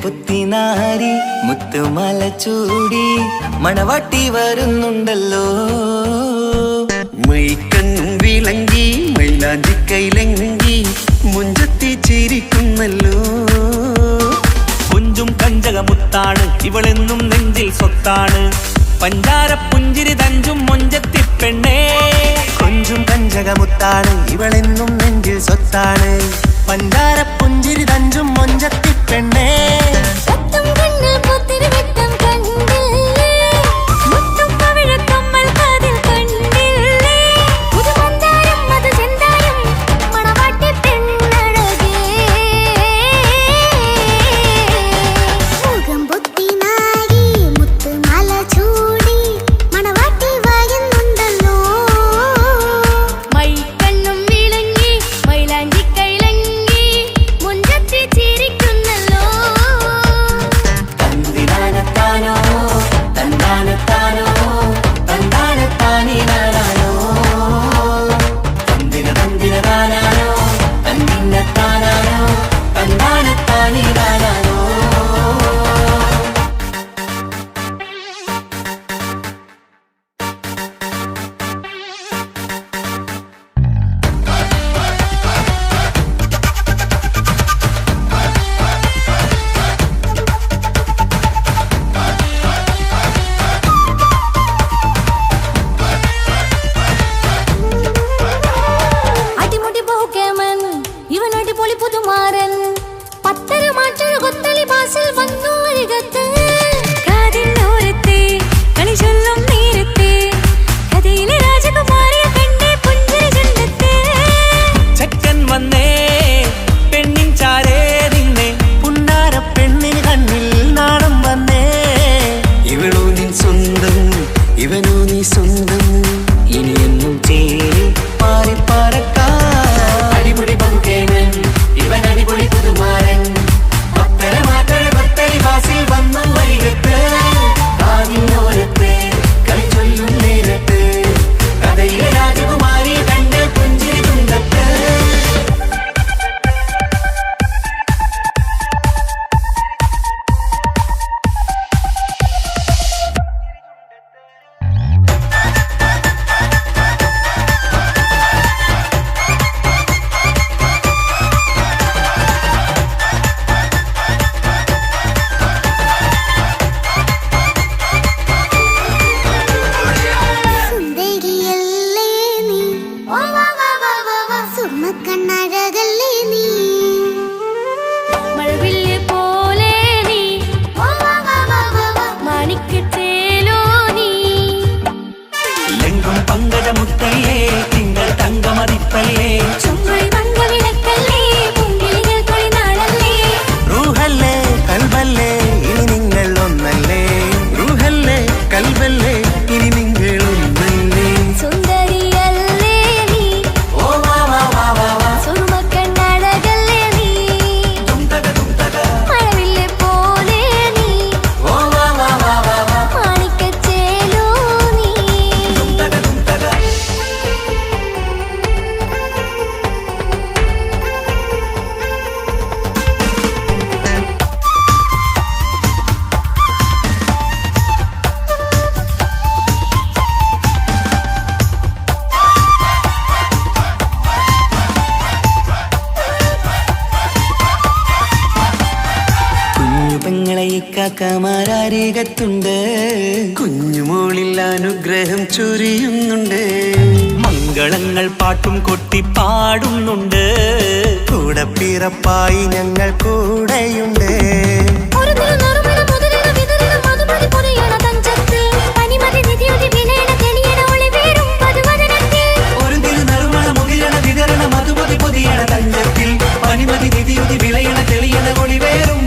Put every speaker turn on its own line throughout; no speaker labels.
പുത്തിനാരി മുത്തുമല ചൂടി മണവാട്ടി വരുന്നുണ്ടല്ലോ.
മൈക്കണ്ണും വിളങ്ങി മൈലാഞ്ചി കൈലങ്കി മുഞ്ചത്തി ചിരിക്കുന്നല്ലോ.
കൊഞ്ചും കഞ്ചകമുത്താണ് ഇവളെന്നും നെഞ്ചിൽ സ്വത്താണ്. പഞ്ചാര പുഞ്ചിരി തഞ്ചും മൊഞ്ചത്തി പെണ്ണേ.
കൊഞ്ചും കഞ്ചകമുത്താണ് ഇവളെന്നും നെഞ്ചിൽ സ്വത്താണ്. പഞ്ചാര പുഞ്ചിരി തഞ്ചും മൊഞ്ചത്തി പെണ്ണേ. കാക്കമാരരികത്തുണ്ട്.
കുഞ്ഞുമോളിൽ അനുഗ്രഹം ചൊരിയുന്നുണ്ട്.
മംഗളങ്ങൾ പാട്ടും കൊട്ടി പാടുന്നുണ്ട്.
കൂടെ പിറപ്പായി ഞങ്ങൾ കൂടെയുണ്ട്.
മധുമതി പൊതിയണ തഞ്ചത്തിൽ പനിമതി നിധിയുതി വിളയണ തെളിയണ ഒളിവേറും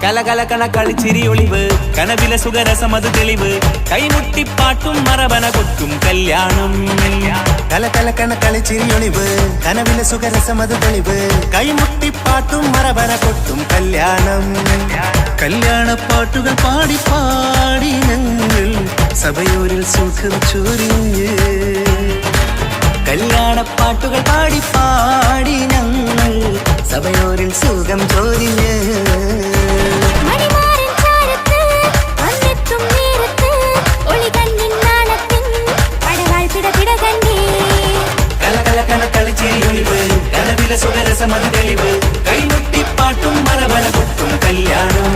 കലകലകണ കളിച്ചിരി ഒളിവ് കനവിലെ സുഖരസമത് തെളിവ് കൈമുട്ടിപ്പാട്ടും മറവന കൊട്ടും കല്യാണം
കലകലകണ കളിച്ചിരി ഒളിവ് കനവിലെ സുഖരസമത് തെളിവ് കൈമുട്ടിപ്പാട്ടും മറവന കൊട്ടും കല്യാണം
കല്യാണപ്പാട്ടുകൾ പാടി പാടി ഞങ്ങൾ സഭയോരിൽ സുഖം ചൊരിഞ്ഞ്
കല്യാണപ്പാട്ടുകൾ പാടി പാടി ഞങ്ങൾ സഭയോരിൽ സുഖം ചൊരിഞ്ഞ് കനവിലെ സുഖരസമത് തെളിവ് കൈമുട്ടിപ്പാട്ടും മറവന കൊട്ടും കല്യാണം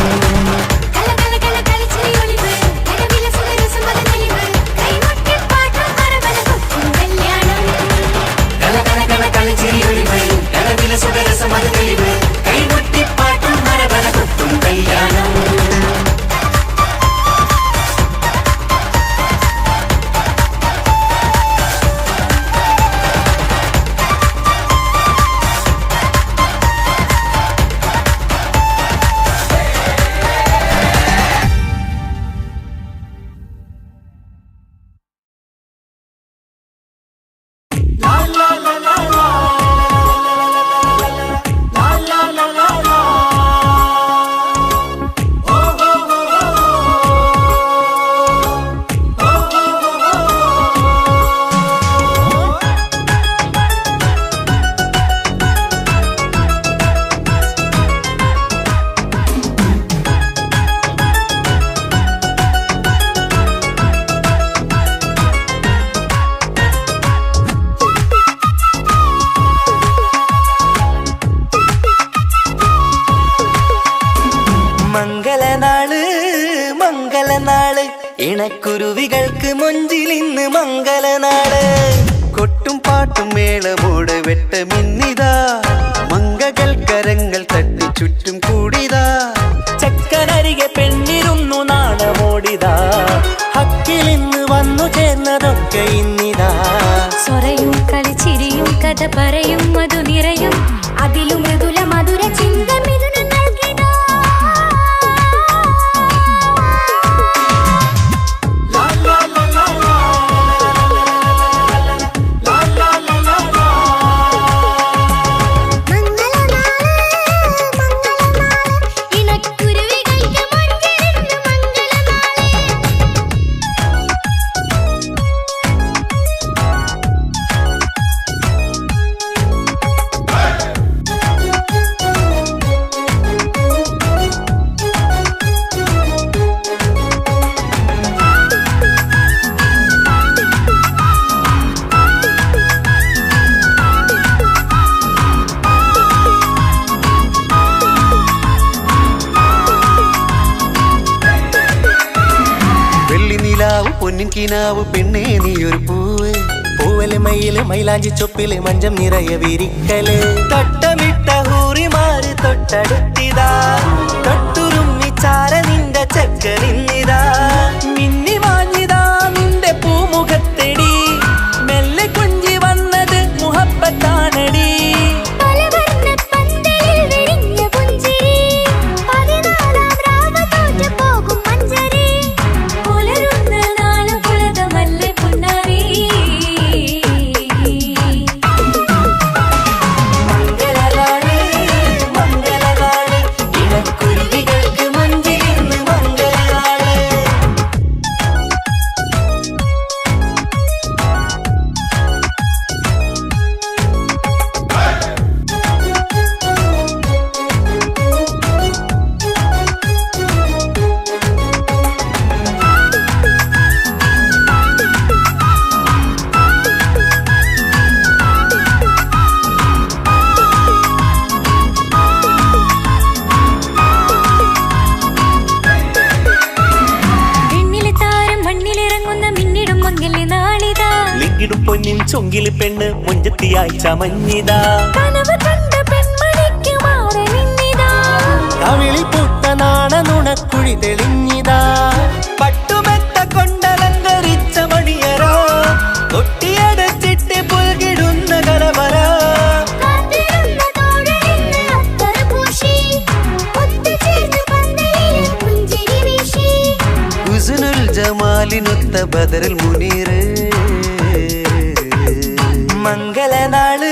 മംഗളനാള് ഇണക്കുരുവികൾക്ക് മൊഞ്ചിലിന്ന് മംഗളനാള്
കൊട്ടും പാട്ടും മേളമോട് വെട്ടമിന്നിതാ മംഗകൾ കരങ്ങൾ തട്ടി ചുറ്റും കൂടിതാ
ചക്കനരികെ പെണ്ണിരുന്നു നാണമോടിതാ
ഹക്കിലിന്ന് വന്നു ചേർന്നതൊക്കെ ഇന്നിതാ
സ്വരയും കളിച്ചിരിയും കഥ പറയും മധു നിറയും അതിലും മൃദുല മധുര ചിന്ത മിഥുന നൽകിതാ
പൊന്നിൻ കിനാവ് പെണ്ണേ നീയൊരു പൂവ്
പൂവല് മയില് മൈലാഞ്ചി ചൊപ്പില് മഞ്ചം നിറയെ വിരിക്കല് തട്ടമിട്ട ഹൂറിമാര് തൊട്ടടുത്തിതാ തൊട്ടുരുമ്മി ചാര നിന്റെ ചക്കനിന്നിതാ
മിന്നി മാഞ്ഞിതാ നിന്റെ പൂമുഖത്തെടി മെല്ലെ കുഞ്ചി വന്നത് മുഹബത്താണടി ിടും പൊന്നിൻ ചൊങ്കില് പെണ്ണ് മുഞ്ചത്തിയായി ചമഞ്ഞിതാ
കവിളിൽ പൂത്ത നാണ നുണക്കുഴി തെളിഞ്ഞിതാ
പട്ടുമെത്ത കൊണ്ടലങ്കരിച്ച മണിയറോ കൊട്ടിയടച്ചിട്ട് പുൽകിടുന്ന കലവറ
കാത്തിരുന്ന തോഴലിന്ന് അത്തർ പൂശി ഒത്തുചേർന്ന് പന്തലിൽ
ബദറിൽ മുനീറ്.
മംഗളനാള്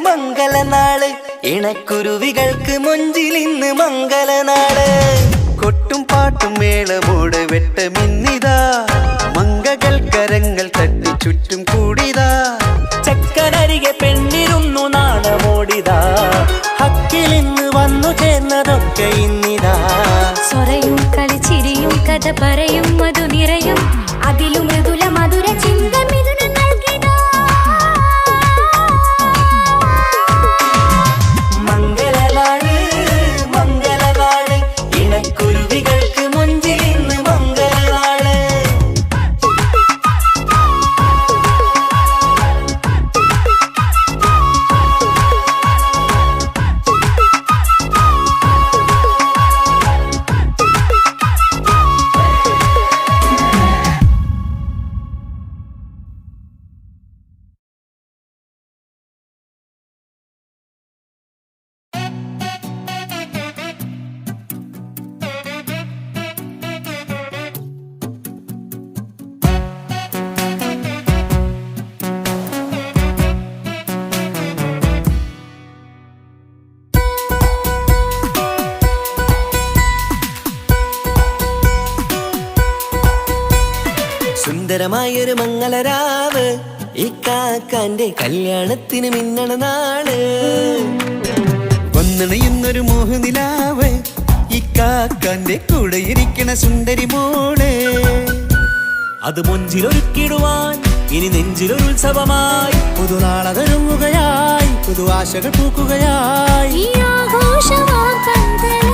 മംഗളനാള് ഇണക്കുരുവികൾക്ക് മൊഞ്ചിലിന്ന് മംഗളനാള്.
കൊട്ടും പാട്ടും മേളമോട് വെട്ടമിന്നിതാ മംഗകൾ കരങ്ങൾ തട്ടി ചുറ്റും കൂടിതാ.
ചക്കരരികെ പെണ്ണിരുന്നു നാണമോടിതാ ഹക്കിലിന്ന് വന്നു ചേർന്നതൊക്കെ ഇന്നിതാ.
സ്വരയും കളിച്ചിരിയും കഥ പറയും മധു നിറയും അതിലും മൃദുല മധുര ചിന്ത മിഥുന നൽകിതാ.
മംഗളനാള് മംഗളനാള് ഇണക്കുരുവികൾക്ക് മൊഞ്ചിലിന്ന് മംഗളനാള്. സുന്ദരമായൊരു മംഗളരാവ് ഇക്കാക്കാന്റെ കല്യാണത്തിന് മിന്നണ നാള്.
വന്നണയുന്നൊരു മോഹനിലാവ് ഇക്കാക്കാന്റെ കൂടെ ഇരിക്കണ സുന്ദരി മോള്.
അത് മൊഞ്ചിലൊരുക്കിടുവാൻ ഇനി നെഞ്ചിലൊരുത്സവമായി
പുതുനാളതൊരുങ്ങുകയായി പുതുആശകൾ പൂക്കുകയായി.
ഈ ആഘോഷമാം പന്തലിൽ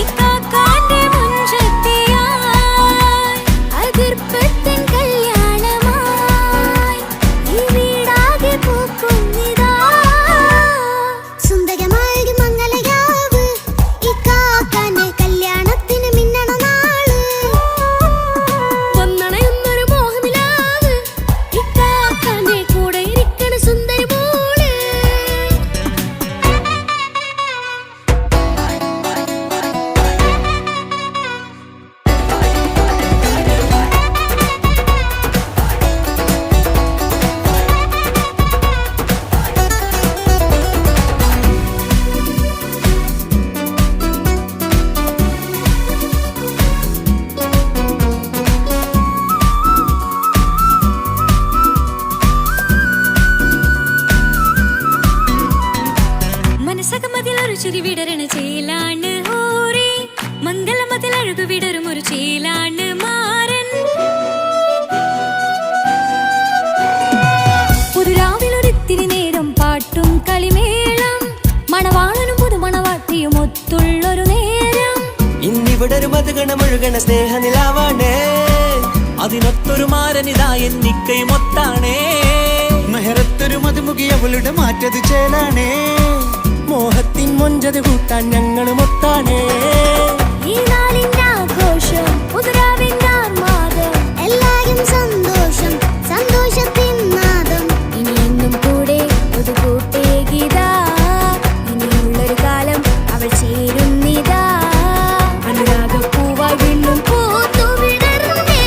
ഇക്കാക്കാന്റെ മുൻചെത്തിയായി അതിർപ്പത്തിൻ കല്യാണമായി ഈ വീടാകെ പൂക്കുന്നിതാ. സുന്ദരമായൊരു മംഗളരാവ് ഇക്കാക്കാന്റെ കല്യാണത്തിന് മിന്നണ നാള്. വന്നണയുന്നൊരു മോഹനിലാവ് ഇക്കാക്കാന്റെ കൂടെ ഇരിക്കണ സുന്ദരി മോള്. മനസ്സകമതിലൊരു ചിരി വിടരണ ചേലാണ് ഹോറി മംഗളമതിൽ അഴകു വിടരും ഒരു ചേലാണ് മാരൻ. പുതുരാവിലൊരിത്തിരി നേരം പാട്ടും കളിമേളം മണവാളനും പുതുമണവാട്ടിയും ഒത്തുള്ളൊരു നേരം.
ഇന്നിവിടെ ഒരു മധുഗണമൊഴുകണ സ്നേഹനിലാവാണ്.
അതിനൊത്തൊരു മാരനിതാ എന്നിക്കയും ഒത്താണേ.
മെഹറത്തൊരു മധുമുഖി അവളുടെ മാറ്റത് ചേലാണേ.
മോഹത്തിൻ മൊഞ്ചത് കൂട്ടാൻ ഞങ്ങളും ഒത്താണേ.
ഈ നാളിന്റെ ആഘോഷം പുതുരാവിന്റെ ആർമാദം എല്ലാരും സന്തോഷം സന്തോഷത്തിൻ നാദം. ഇനിയെന്നും കൂടെ പുതുകൂട്ടേ ഗീതാ ഇനിയുള്ളൊരു കാലം അവൾ ചേരുന്നിതാ. അനുരാഗപ്പൂവായി വീണ്ടും പൂത്തു വിടർന്നേ.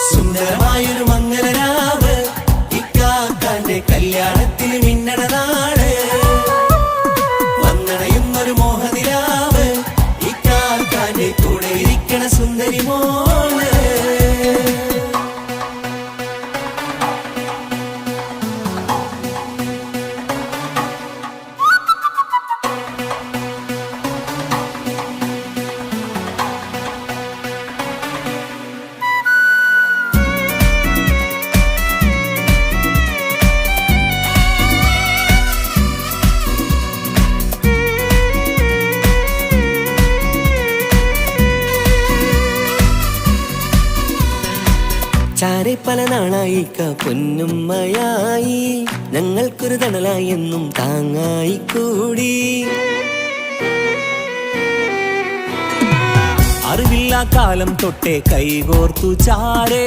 സുന്ദരമായൊരു മംഗളരാവ് ഇക്കാക്കാന്റെ കല്യാണത്തിന് മിന്നണ നാള്. വന്നണയുന്നൊരു മോഹനിലാവ് ഇക്കാക്കാന്റെ കൂടെ ഇരിക്കണ സുന്ദരി മോള്. ചാരെ പല നാളായി പൊന്നുമ്മയായി ഞങ്ങൾക്കൊരു തണലായി എന്നും താങ്ങായി കൂടി.
അറിവില്ലാ കാലം തൊട്ടേ കൈകോർത്തു ചാരേ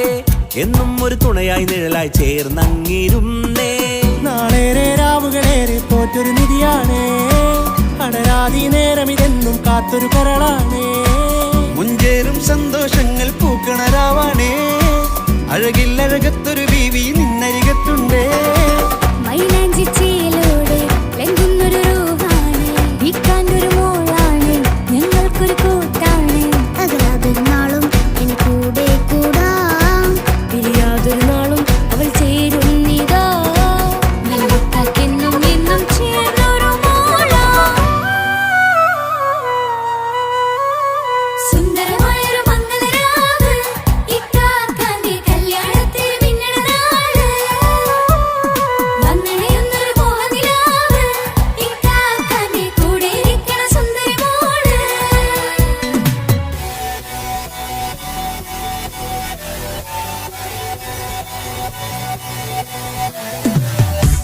എന്നും ഒരു തുണയായി നിഴലായി ചേർന്നങ്ങിരുന്നേ.
നാളേറെ രാവുകളേറെ തോറ്റൊരു നിധിയാണേ. അടരാതി നേരം ഇതെന്നും കാത്തൊരു കരളാണേ.
സന്തോഷങ്ങൾ പൂക്കണരാവാണേ അഴകിൽ അഴകത്തൊരു ബീവി നിന്നരികത്തുണ്ടേ
മൈലാഞ്ചി ചേലോടെ ലംഘുന്നൊരു രൂപാണ് വിക്കാനൊരു മോളാണ് ഞങ്ങൾക്കൊരു കൂട്ടാണ് അകലാതൊരു നാളും ഇനി കൂടെ കൂടാം പിരിയാതൊരു നാളും അവൾ ചേരുന്നിതാ നൽകെന്നും എന്നും ചേർന്നൊരു മോളാ സുന്ദരമായൊരു മംഗളരാവ് ഇക്കാക്കാന്റെ കല്യാണത്തിൽ മിന്നണനാള് വന്നണയുന്നൊരു മോഹനിലാവ് ഇക്കാക്കാന്റെ കൂടെ ഇരിക്കണ സുന്ദരി മോള്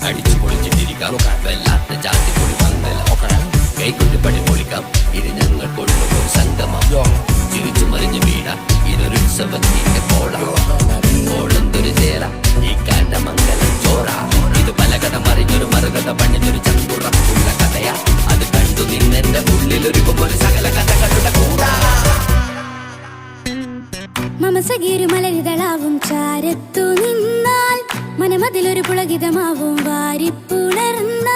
അടിച്ചു പൊളിച്ചിട്ടിരിക്കാം വല്ലാത്ത ജാതി പൊളി മംഗല ഒക്കണം കൈകൊണ്ട് പണി പൊളിക്കാം ഇത് ഞങ്ങൾ കൊണ്ടുപോകും സംഗമം ചിരിച്ചു മറിഞ്ഞു വീഴാം ഇതൊരു ഉത്സവത്തിന്റെ കോളന്തൊരു ചേര ഈ കാണ്ട മംഗലം ചോറ ഇത് പലകഥ മറിഞ്ഞൊരു മറുകഥ പണിഞ്ഞൊരു ചങ്കുറപ്പുള്ള കഥയാ അത് കണ്ടു നിന്നെന്റെ ഉള്ളിലൊരുക്കുമ്പോൾ സകല കഥകളുടെ കൂടാ
മമസഗീരു മലരിതളാവും ചാരത്തു നിന്നാൽ മനമതിലൊരു പുളകിതമാവും വാരിപ്പുണർന്നാൽ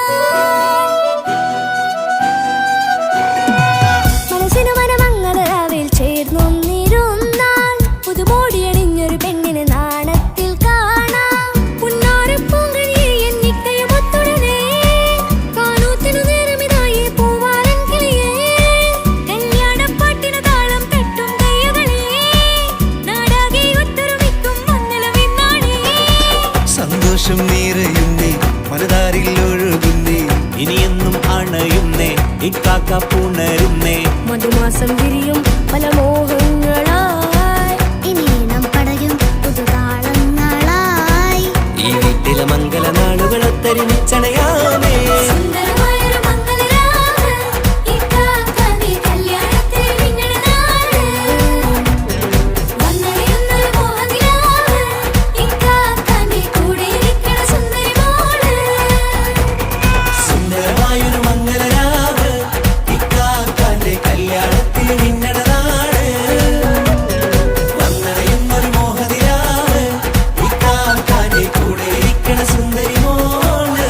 മനസ്സിനു മനമംഗളരാവിൽ ചേർന്നൊന്നിരുന്നാൽ പുതുമോടിയണിഞ്ഞൊരു പെണ്ണിന് നാണത്തിൽ കാണാം പുന്നാരപ്പൂങ്കനിയെ എന്നിക്കയും ഒത്തുടനെ കാനൂത്തിനു നേരമിതായി പൂവാലൻ കിളിയേ കല്യാണപ്പാട്ടിന് താളം തട്ടും കയ്യുകളേ നാടാകെ ഒത്തൊരുമിക്കും മംഗളമെന്നാണേ
സന്തോഷം നിറയുന്നേ മനതാരിൽ ഒഴുകുന്നേ
ഇനിയെന്നും അണയുന്നേ ഇക്കാക്ക പുണരുന്നേ
മധുമാസം വിരിയും പല മോഹങ്ങളായി ഇനി നാം പടരും പുതുതാളങ്ങളായി
ഈ വീട്ടിലെ മംഗല നാളുകളൊത്തരിച്ചണയാമേ
സുന്ദരമായൊരു മംഗളരാവ് ഇക്കാക്കാന്റെ കല്യാണത്തിൽ മിന്നണനാള് വന്നണയുന്നൊരു മോഹനിലാവ് ഇക്കാക്കാന്റെ കൂടെ ഇരിക്കണ സുന്ദരി മോള്
സുന്ദരമായൊരു മംഗളരാവ് ഇക്കാക്കാന്റെ കല്യാണത്തിൽ മിന്നണനാള് വന്നണയുന്നൊരു മോഹനിലാവ് ഇക്കാക്കാന്റെ കൂടെ ഇരിക്കണ സുന്ദരി മോള്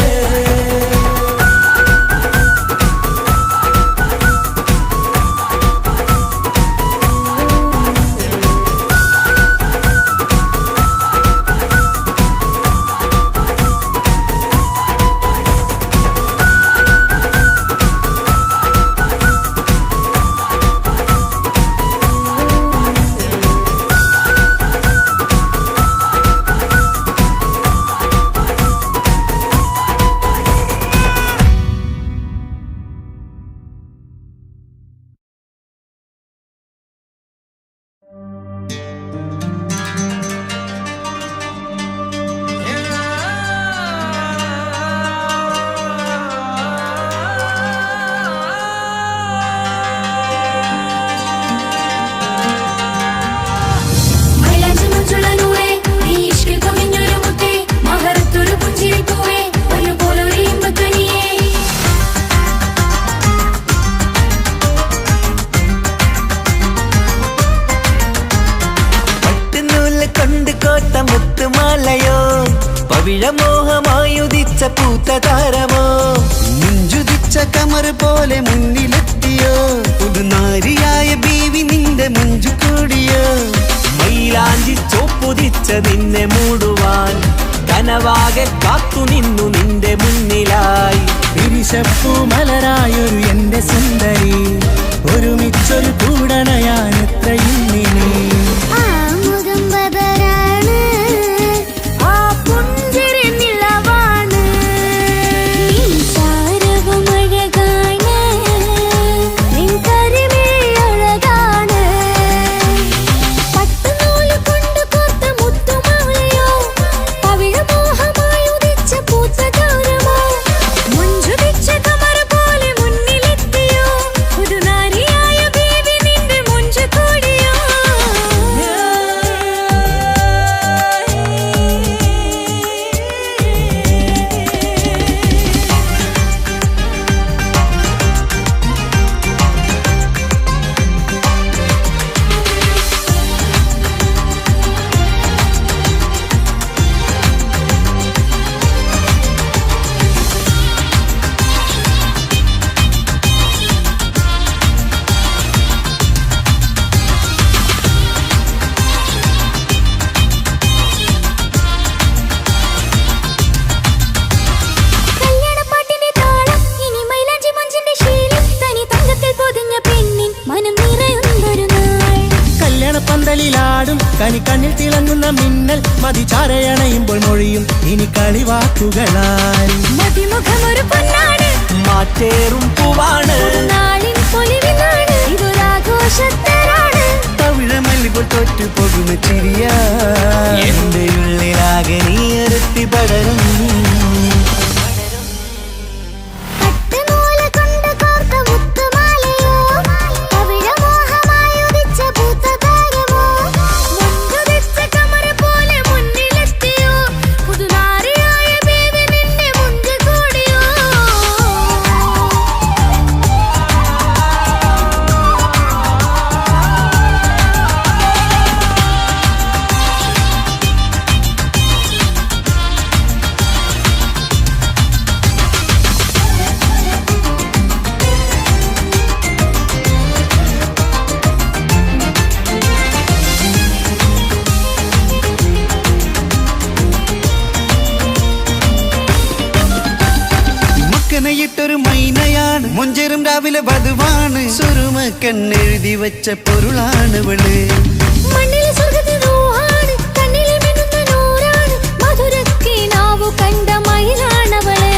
മൈലാഞ്ചി മുഞ്ചുള്ള നൂറേ നീ ഇഷ്കിൽ കവിഞ്ഞൊരു മുത്തേ മഹരത്തൊരു പുഞ്ചിരിപ്പൂവേ ഒരുപോലൊരു ഇമ്പക്കനിയേ
പട്ടുനൂല് കൊണ്ട് കോട്ട മുത്തുമാലയോ പവിഴമോഹമായുദിച്ച പൂത്ത താരമോ
മുഞ്ചുതിച്ച കമർ പോലെ മുന്നിലെത്തിയോ പുതുനാരിയായ ബീവി നിന്റെ മുഞ്ചു കൂടിയോ
മൈലാഞ്ചി ചോപ്പുതിച്ച നിന്നെ മൂടുവാൻ കനവാകെ കാത്തു നിന്നു നിന്റെ മുന്നിലായി
വിരിശപ്പൂ മലരായൊരു എന്റെ സുന്ദരി ഒരുമിച്ചൊരു കൂടണയാൻ എത്രയും നിനി
ആ മുഖം ബദരാണ് ആ പുഞ്ചിരി നിലവാണ് നീ സാരവും അഴകാണ് നിൻ കരിമിഴി അഴകാണ് പട്ടുനൂല് കൊണ്ട് കോർത്ത മുത്തുമാലയോ പവിഴമോഹമായി ഉദിച്ച പൂത്ത താരമോ മുഞ്ചുതിച്ച കമർ പോലെ മുന്നിലെത്തിയോ പുതുനാരിയായ ബീവി നിന്റെ മുഞ്ചു കൂടിയോ
മതിചാരയണയുമ്പോൾ മൊഴിയും ഇനി കളിവാക്കുകളാൽ.
മതിമുഖമൊരു പൊന്നാണ്,
മാറ്റേറും പൂവാണ്,
നാളിൻ പൊലിവിനാണ്, ഇതൊരാഘോഷത്തരാണ്.
തവിഴമല്ലിപ്പോൾ തോറ്റു പോകുന്ന ചിരിയ എന്റെ ഉള്ളിലാകെ നീയറുത്തി പടരും. ൊരു മൈനയാണ്, മൊഞ്ചെറും രാവിലെ വധുവാണ്, സുറുമക്കണ്ണെഴുതി വെച്ച പൊരുളാണ് ഇവള്.
മണ്ണിലെ സ്വർഗ്ഗത്തിലൂഹാണ്, കണ്ണിലെ മിന്നുന്ന നൂറാണ്, മധുരക്കിനാവു കണ്ട മയിലാണവള്.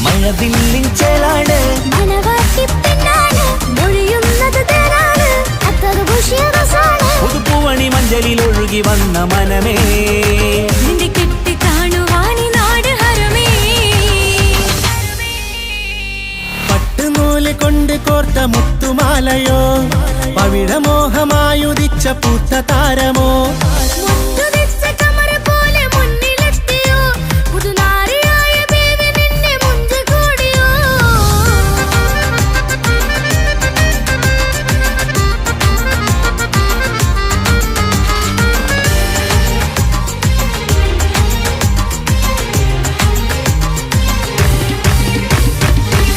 മഴവില്ലിൻ ചേലാണ്,
മണവാട്ടി പെണ്ണാണ്, മൊഴിയുന്നത് തേനാണ്, അത്തറ് പൂശിയ റസാണ്.
പുതുപ്പൂവണി മഞ്ചലിൽ ഒഴുകി വന്ന മനമേ,
നിന്റെ കെട്ടി കാണുവാനി നാട് ഹരമേ.
പട്ടുനൂല് കൊണ്ട് കോർത്ത മുത്തുമാലയോ, പവിഴമോഹമായുദിച്ച പൂത്ത താരമോ,
മുത്തുതിച്ച കമറ പോലെ മുന്നിലെത്തിയോ, പുതുനാരിയായ ബേബി നിന്നെ മുഞ്ചു കൂടിയോ.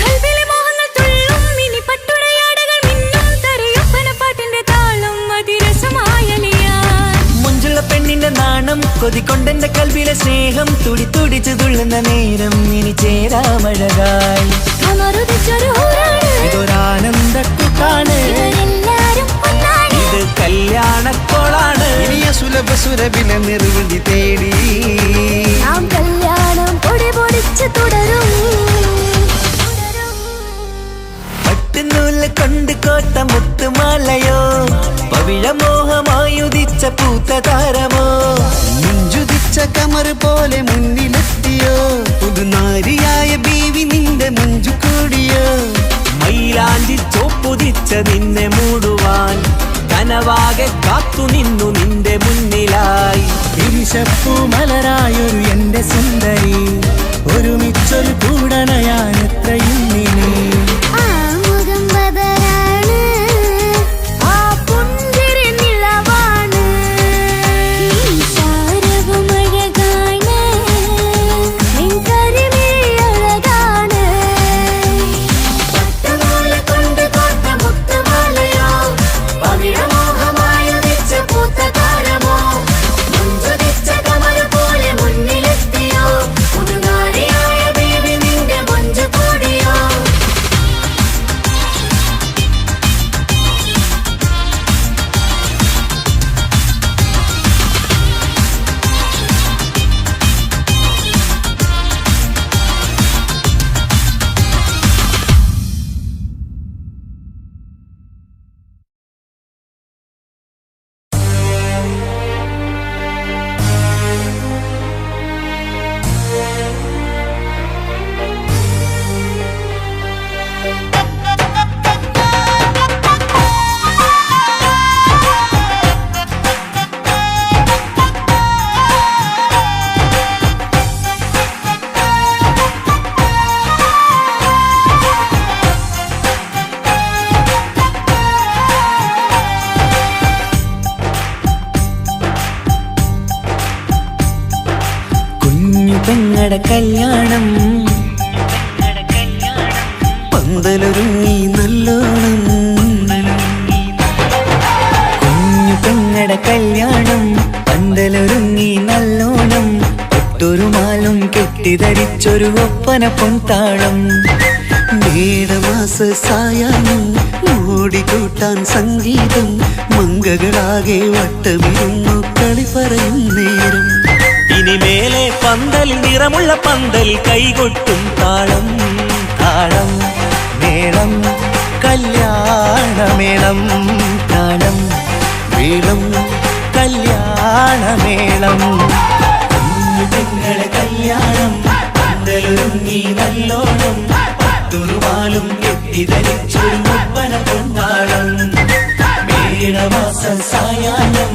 കൽവിലെ മോഹങ്ങൾ തുള്ളും, ഇനി പട്ടുടയാടകൾ മിന്നും, തരയൊപ്പന പാട്ടിന്റെ താളം അതിരസമായലിയാൻ.
മുഞ്ചുള്ള പെണ്ണിന്റെ നാണം കൊതിക്കൊണ്ടെന്റെ കൽവിലെ സ്നേഹം തുടി തുടിച്ചു തുള്ളുന്ന നേരം ഇനി ചേരാമഴകായി.
അമറുദിച്ചൊരു ഹൂറാണ്,
ഇതൊരാനന്ദക്കുട്ടാണ്.
ഇവരെല്ലാരും ഒന്നാണ്.
ഇത് കല്യാണക്കോളാണ്,
ഇനിയ സുലഭ സുരഭില നിർവൃതി തേടി
നാം കല്യാണം പൊടി പൊടിച്ച് തുടരും.
പട്ടുനൂല് കൊണ്ട് കോട്ട മുത്തുമാലയോ, പവിഴമോഹമായുദിച്ച പൂത്ത താരമോ,
മുഞ്ചുതിച്ച കമർ പോലെ മുന്നിലെത്തിയോ, പുതുനാരിയായ ബീവി നിന്റെ മുഞ്ചു കൂടിയോ.
മൈലാഞ്ചി ചോപ്പുതിച്ച നിന്നെ മൂടുവാൻ കനവാകെ കാത്തു നിന്നു നിന്റെ മുന്നിലായി.
വിരിശപ്പൂ മലരായൊരു എന്റെ സുന്ദരി, ഒരുമിച്ചൊരു കൂടണയാൻ എത്രയും നിന്നെ.
ആ മുഖം ബദരാണ്, ആ പുഞ്ചിരി നിലവാണ്, ഈ സാരവും അഴകാണ്, നിൻ കരിമിഴി അഴകാണ്. പട്ടുനൂല് കൊണ്ട് കോർത്ത മുത്തുമാലയോ, പവിഴമോഹമായുദിച്ച പൂത്ത താരമോ, മുഞ്ചുതിച്ച കമർ പോലെ മുന്നിലെത്തിയോ, പുതുനാരിയായ ബേബി നിന്റെ മുഞ്ചു കൂടിയോ.
പെങ്ങടെ കല്യാണം
പന്തലൊരുങ്ങി നല്ലോണം,
കുഞ്ഞു പെങ്ങടെ കല്യാണം പന്തലൊരുങ്ങി നല്ലോണം, ഒട്ടൊരു മാലും കെട്ടിധരിച്ചൊരു ഒപ്പന പൊൻതാളം.
മേടമാസ സായാഹ്നം ഓടിക്കൂട്ടാൻ സംഗീതം, മംഗകളാകെ വട്ടമിരുന്നു കളി പറയും നേരം.
ഇനിമേലെ പന്തൽ നിറമുള്ള പന്തൽ കൈകൊട്ടും താളം താളം മേളം കല്യാണമേളം താളം മേളം കല്യാണമേളം.
പെങ്ങളെ കല്യാണം പന്തലൊരുങ്ങി നല്ലോണം പത്തുറുമാലും കെട്ടിധരിച്ചൊരു ഒപ്പന കൊണ്ടാടം. മേടമാസ സായാഹ്നം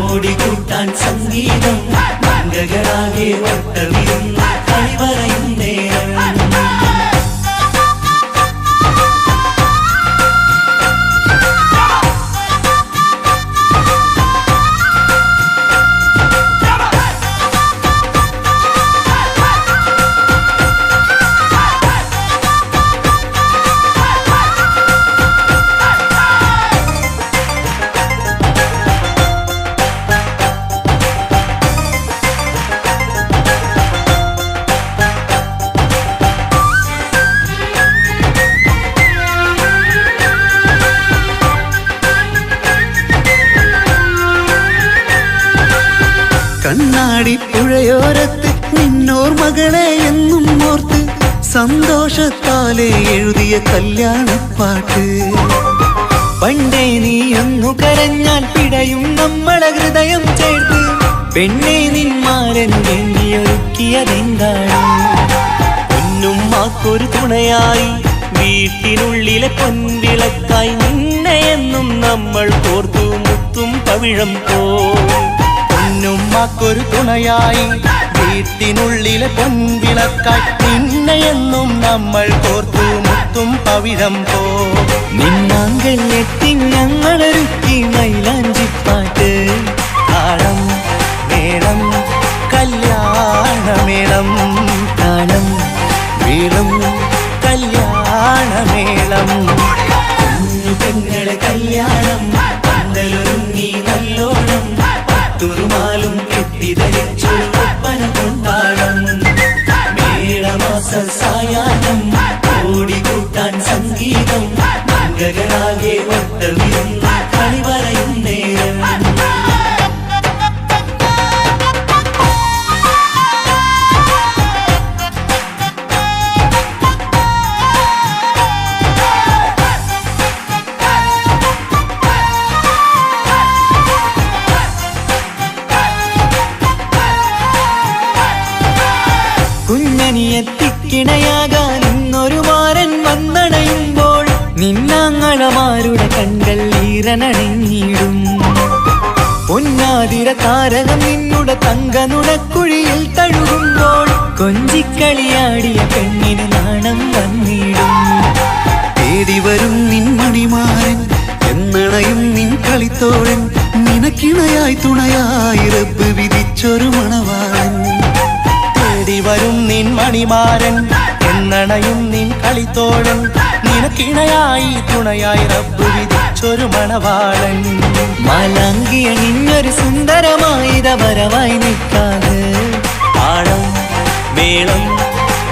ഓടിക്കൂട്ടാൻ സംഗീതം മംഗളാകെ വട്ടവിരുന്ന കളിവറയും നേരം.
കണ്ണാടി പുഴയോരത്ത് നിന്നോർ മകളെ എന്നും ഓർത്ത് സന്തോഷത്താലെ എഴുതിയ കല്യാണപ്പാട്ട്.
പണ്ടേ നീ ഒന്നു കരഞ്ഞാൽ പിടയും നമ്മളെ ഹൃദയം ചേർത്ത് പെണ്ണെ നിന്മാരൻ എണ്ണിയൊരുക്കിയതെന്താണ്? പൊന്നുമ്മാക്കൊരു തുണയായി വീട്ടിനുള്ളിലെ പൊൻവിളക്കായി നിന്നെ എന്നും നമ്മൾ കോർത്തു മുത്തും പവിഴം പോ.
പൊന്നുമ്മക്കൊരു തുണയായി വീട്ടിനുള്ളിലെ പൊൻവിളക്കായി നിന്നെയെന്നും നമ്മൾ കോർത്തു മുത്തും പവിഴം പോ.
നിന്നാങ്കല്ലെത്തി ഞങ്ങളൊരുക്കി മൈലാഞ്ചിപ്പാട്ട് താളം മേളം
കല്യാണമേളം
താളം
മേളം കല്യാണമേളം.
പെങ്ങളെ കല്യാണം പന്തലൊരുങ്ങി നല്ലോണം പത്തുറുമാലും കെട്ടിധരിച്ചൊരു ഒപ്പന കൊണ്ടാടം. മേടമാസ സായാഹ്നം ഓടിക്കൂട്ടാൻ സംഗീതം മംഗളാകെ വട്ടവിരുന്ന കളിവറയും നേരം.
കുഞ്ഞനിയെത്തിക്കിണയാകാൻ ഇന്നൊരു മാരൻ വന്നണയുമ്പോൾ നിന്നാങ്ങളമാരുടെ കണ്ടൽ ഈറനണിഞ്ഞിടും. പൊന്നാതിര താരകം നിന്നുടെ തങ്കനുടക്കുഴിയിൽ തഴുകുമ്പോൾ കൊഞ്ചിക്കളിയാടിയ പെണ്ണിന് നാണം വന്നിടും.
തേടി വരും നിൻ മണിമാരൻ എന്നണയും നിൻ കളിത്തോഴൻ നിനക്കിണയായി തുണയായി റബ്ബ് വിധിച്ചൊരു മണവാളൻ.
തേടി വരും നിൻ മണിമാരൻ എന്നണയും നിൻ കളിത്തോഴൻ നിനക്കിണയായി തുണയായി റബ്ബ് വിധിച്ചൊരു മണവാളൻ.
മാലാങ്കിയ നിന്നൊരു സുന്ദരമായിത വരവായി നിൽക്കാതെ താളം മേളം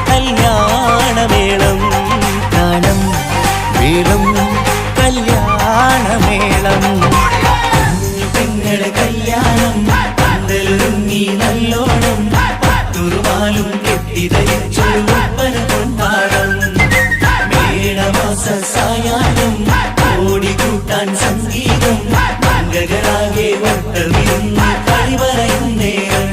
കല്യാണമേളം താളം
മേളം കല്യാണമേളം.
പെങ്ങളെ കല്യാണം പന്തലൊരുങ്ങി നല്ലോണം പത്തുറുമാലും കെട്ടിധരിച്ചൊരു ഒപ്പന കൊണ്ടാടം. മേടമാസ സായാഹ്നം ഓടിക്കൂട്ടാൻ സംഗീതം മംഗളാകെ വട്ടവിരുന്ന കളിവറയും നേരം.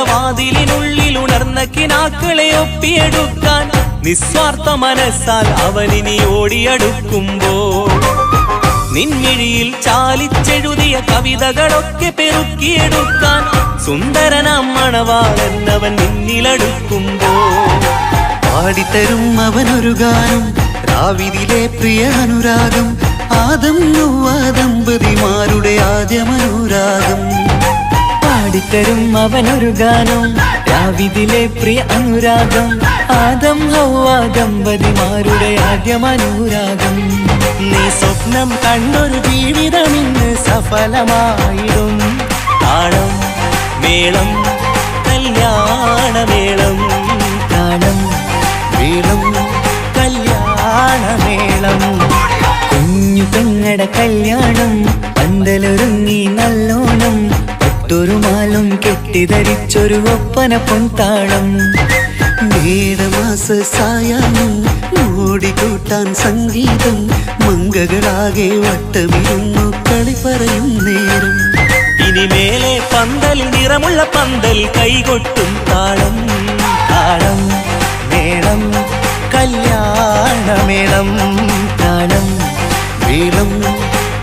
വാതിലിനുള്ളിൽ ഉണർന്ന കിനാക്കളെ ഒപ്പിയെടുക്കാൻ നിസ്വാർത്ഥ മനസ്സാൽ അവനിനി ഓടിയടുക്കുമ്പോൾ നിൻമിഴിയിൽ ചാലിച്ചെഴുതിയ കവിതകളൊക്കെ പെറുക്കിയെടുക്കാൻ സുന്ദരനാം മണവാളൻ അവൻ നിന്നിലടുക്കുമ്പോൾ
പാടിത്തരും അവനൊരു ഗാനം രാവിതിലെ പ്രിയ അനുരാഗം ആദം നൊവ്വ ദമ്പതിമാരുടെ ആദ്യമനുരാഗം
പാടിത്തരും അവനൊരു ഗാനം രാവിതിലെ പ്രിയ അനുരാഗം ആദം ഹവ്വ ദമ്പതിമാരുടെ ആദ്യമനുരാഗം
നീ സ്വപ്നം കണ്ടൊരു ജീവിതം ഇന്ന് സഫലമായിടും താളം മേളം കല്യാണമേളം
താളം
മേളം
കല്യാണമേളം
കുഞ്ഞു പെങ്ങടെ കല്യാണം പന്തലൊരുങ്ങി നല്ലോണം ഒട്ടൊരു മാലും കെട്ടിധരിച്ചൊരു ഒപ്പന പൊൻതാളം
മേടമാസ സായാഹ്നം ഓടിക്കൂട്ടാൻ സംഗീതം മംഗകളാകെ വട്ടമിരുന്നു കളി പറയും നേരം
ഇനിമേലെ പന്തലിൽ നിറമുള്ള പന്തൽ കൈകൊട്ടും താളം താളം മേളം കല്യാണമേളം
താളം
മേളം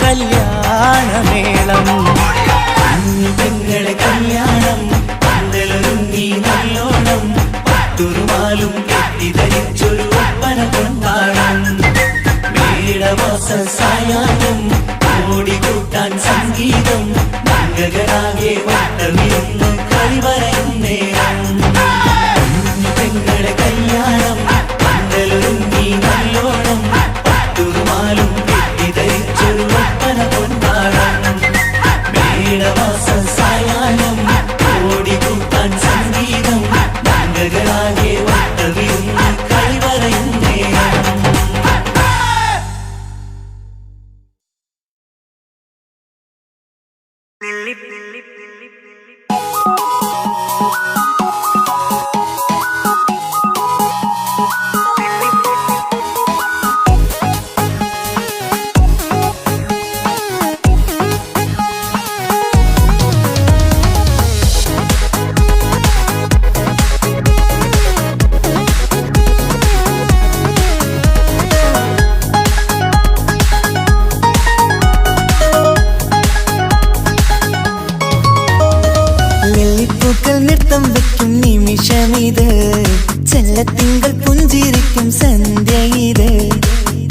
കല്യാണമേളം
പെങ്ങളെ കല്യാണം പന്തലൊരുങ്ങി നല്ലോണം പട്ടുറുമാലും കെട്ടിധരിച്ചൊരു ഒപ്പന പൊൻതാളം മേടമാസ സായാഹ്നം ഓടിക്കൂട്ടാൻ സംഗീതം മംഗകളാകെ വട്ടമിരുന്നു കളി പറയും നേരം പെങ്ങളെ കല്യാണം പന്തലൊരുങ്ങി നല്ലോണം പട്ടുറുമാലും കെട്ടിധരിച്ചൊരു ഒപ്പന പൊൻതാളം മേടമാസ സായാഹ്നം ഓടിക്കൂട്ടാൻ സംഗീതം മംഗകളാകെ വട്ടമിരുന്നു കളി പറയും നേരം നെല്ലിപ്പൂക്കൾ നൃത്തം വെക്കും നിമിഷമിത് ചെല്ലത്തിങ്കൾ പുഞ്ചിരിക്കും സന്ധ്യ ഇത്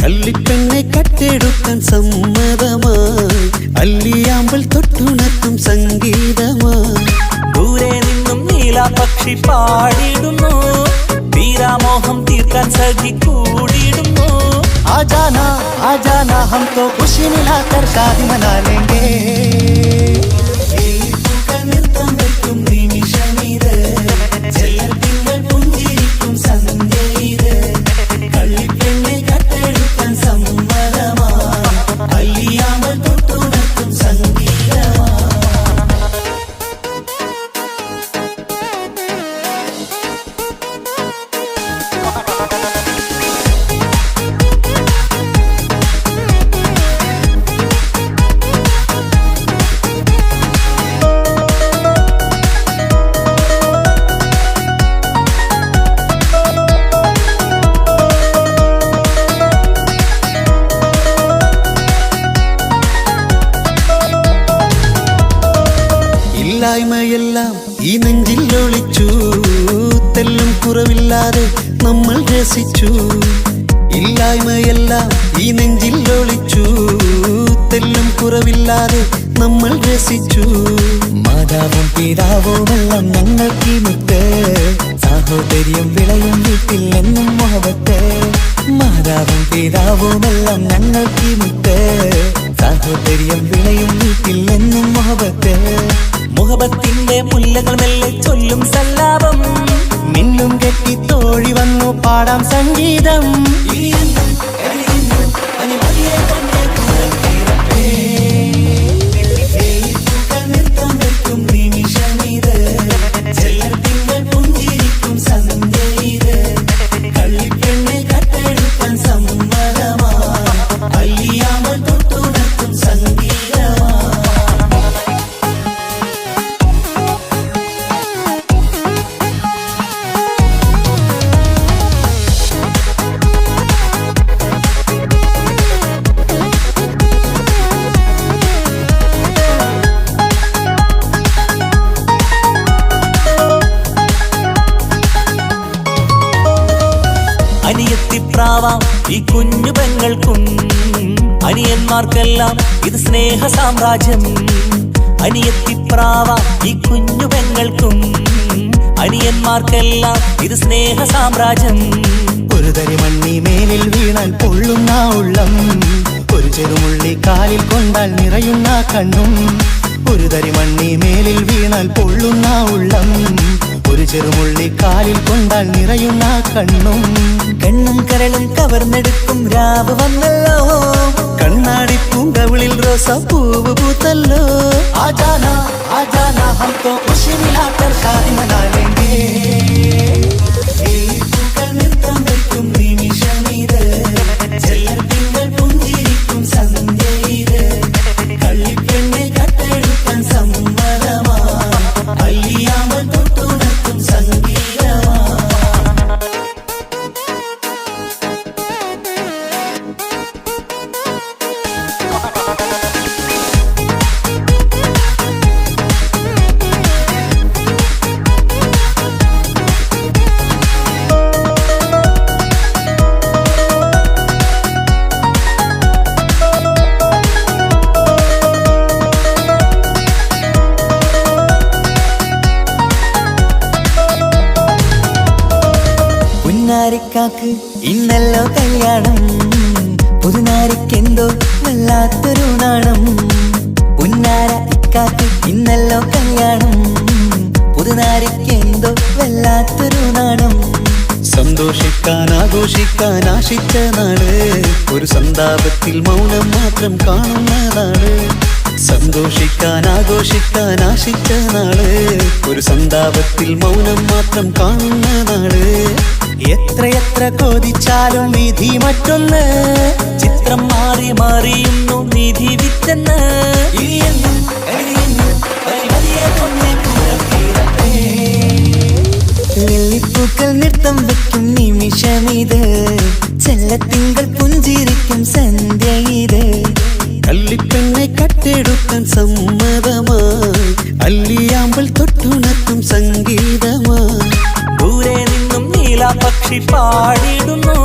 കല്ലിപ്പെണ്ണെ കട്ടെടുക്കാൻ സമ്മതമായി അല്ലിയാമ്പൽ തൊട്ടുണർത്തും സംഗീതമായി
ദൂരെ നിന്നും നീലാപക്ഷി പാടിടുന്നു വീരാമോഹം തീർക്കാൻ സഖി കൂടിയിടുന്നു ആജാന ആജാന ഹം തോ ഖുശി മിലാകർ ശാദി മനാ ലേംഗേ
നൃത്തം വെക്കും നിമിഷമിത് ചെല്ലത്തിങ്കൾ പുഞ്ചിരിക്കും സന്ധ്യ ഇത് കള്ളിപ്പെണ്ണെ കട്ടെടുക്കാൻ സമ്മതമായി അല്ലിയാമ്പൽ തൊട്ടുണർത്തും സംഗീതമായി
ഇല്ലായ്മയെല്ലാം ഈ നെഞ്ചിൽ ഒളിച്ചു തെല്ലും കുറവില്ലാതെ നമ്മൾ രസിച്ചു ഇല്ലായ്മയെല്ലാം ഈ നെഞ്ചിൽ ഒളിച്ചു തെല്ലും കുറവില്ലാതെ നമ്മൾ രസിച്ചു
മാതാവും പിതാവുമെല്ലാം ഞങ്ങൾക്ക് മുത്ത് സാഹോദര്യം വിളയും വീട്ടിൽ എന്നും മുഹബത്ത് മാതാവും പിതാവുമെല്ലാം ഞങ്ങൾക്ക് മുത്ത് സാഹോദര്യം വിളയും വീട്ടിൽ എന്നും മുഹബത്ത്
മുഹബത്തിന്റെ മുല്ലകൾ മെല്ലെ ചൊല്ലും സല്ലാപം മിന്നും കെട്ടി തോഴി വന്നു പാടാം സംഗീതം
നൃത്തം വെക്കും നിമിഷമിത് ചെല്ലത്തിങ്കൾ പുഞ്ചിരിക്കും സന്ധ്യ ഇത് കള്ളിപ്പെണ്ണെ കട്ടെടുക്കാൻ സമ്മതമായി അല്ലിയാമ്പൽ തൊട്ടുണർത്തും സംഗീതമായി
പ്രാവാം ഈ കുഞ്ഞു പെങ്ങൾക്കും. അനിയന്മാർക്കെല്ലാം ഇത് സ്നേഹ സാമ്രാജ്യം. അനിയത്തിപ്രാവാം ഈ കുഞ്ഞു പെങ്ങൾക്കും. അനിയന്മാർക്കെല്ലാം ഇത് സ്നേഹ സാമ്രാജ്യം.
ഒരു തരി മണ്ണി മേലിൽ വീണാൽ പൊള്ളുന്ന ഉള്ളം, ഒരു ചെറുമുള്ളി കാലിൽ കൊണ്ടാൽ നിറയുന്ന കണ്ണും. ഒരു തരി മണ്ണി മേലിൽ വീണാൽ പൊള്ളുന്ന ഉള്ളം, ഒരു ചെറുമുള്ളി കാലിൽ കൊണ്ടാൽ നിറയുന്ന കണ്ണും.
കണ്ണും കരളും കവർന്നെടുക്കും രാവ് വന്നല്ലോ,
കണ്ണാടി പൂങ്കവിളിൽ റോസാപ്പൂവ് പൂത്തല്ലോ.
ആജാന ആജാന ഹംകോ ഖുശി മിലാകർ ഷാദി മനാ ലേംഗേ.
നൃത്തം വയ്ക്കും നിമിഷമിത്, ചെല്ലത്തിങ്കൾ പുഞ്ചിരിക്കും സന്ധ്യ ഇത്. കള്ളിപ്പെണ്ണെ കട്ടെടുക്കാൻ സമ്മതമാ, അല്ലിയാമ്പൽ തൊട്ടുണർത്തും സംഗീതമാ.
പുന്നാരിക്കാക്ക് ഇന്നല്ലോ കല്യാണം, പുതുനാരിക്കെന്തോ വല്ലാത്തൊരു നാണം. പുന്നാര ഇക്കാക്ക് ഇന്നല്ലോ കല്യാണം, പുതുനാരിക്കെന്തോ വല്ലാത്തൊരു നാണം.
സന്തോഷിക്കാൻ ആഘോഷിക്കാൻ ആശിച്ച നാള്, ഒരു സന്താപത്തിൽ മൗനം മാത്രം കാണുന്ന നാള്. സന്തോഷിക്കാൻ ആഘോഷിക്കാൻ ആശിച്ച നാള്, ഒരു സന്താപത്തിൽ മൗനം മാത്രം കാണുന്ന നാള്.
എത്രയെത്ര കോതിച്ചാലും വിധി മറ്റൊന്ന്, ചിത്രം മാറി മാറിയുന്നു നിധി വിറ്റെന്ന്.
ഇനിയെന്നും എഴുതിയെന്നും വലിയ പൊന്നെ കൂടപ്പീരത്തെ. വെള്ളിപ്പൂക്കൾ നൃത്തം വെക്കും നിമിഷമിത്, ചെല്ലത്തിങ്കൾ പുഞ്ചിരിക്കും സന്ധ്യ ഇത്.
കള്ളിപ്പെണ്ണെ കട്ടെടുക്കാൻ സമ്മതമായി, അല്ലിയാമ്പൽ തൊട്ടുണർത്തും സംഗീതമായി.
ദൂരെ നിന്നും നീലാപക്ഷി പാടിയിടുന്നു,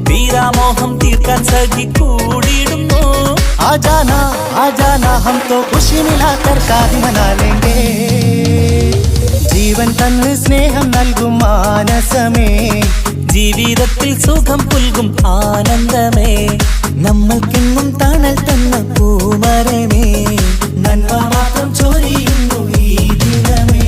തീരാമോഹം തീർക്കാൻ സഖി കൂടിയിടുന്നു.
ആജാന ആജാന ഹം തോ ഖുശി മിലാകർ ഷാദി മനാ ലേംഗേ. ജീവൻ തന്ന് സ്നേഹം നൽകും മാനസമേ,
ജീവിതത്തിൽ സുഖം പുൽകും ആനന്ദമേ.
നമ്മൾക്കെന്നും തണൽ തന്ന പൂമരമേ,
നന്മ മാത്രം ചൊരിയുന്നു ഈ ദിനമേ.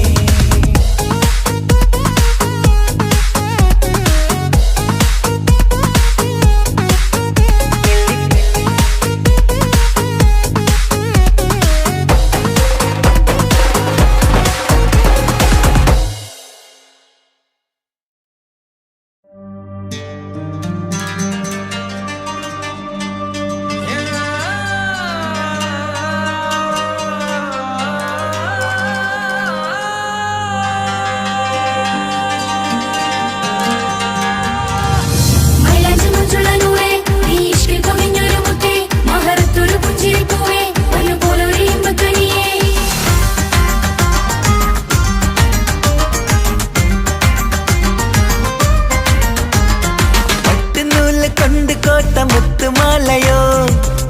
മുത്തുമാലയോ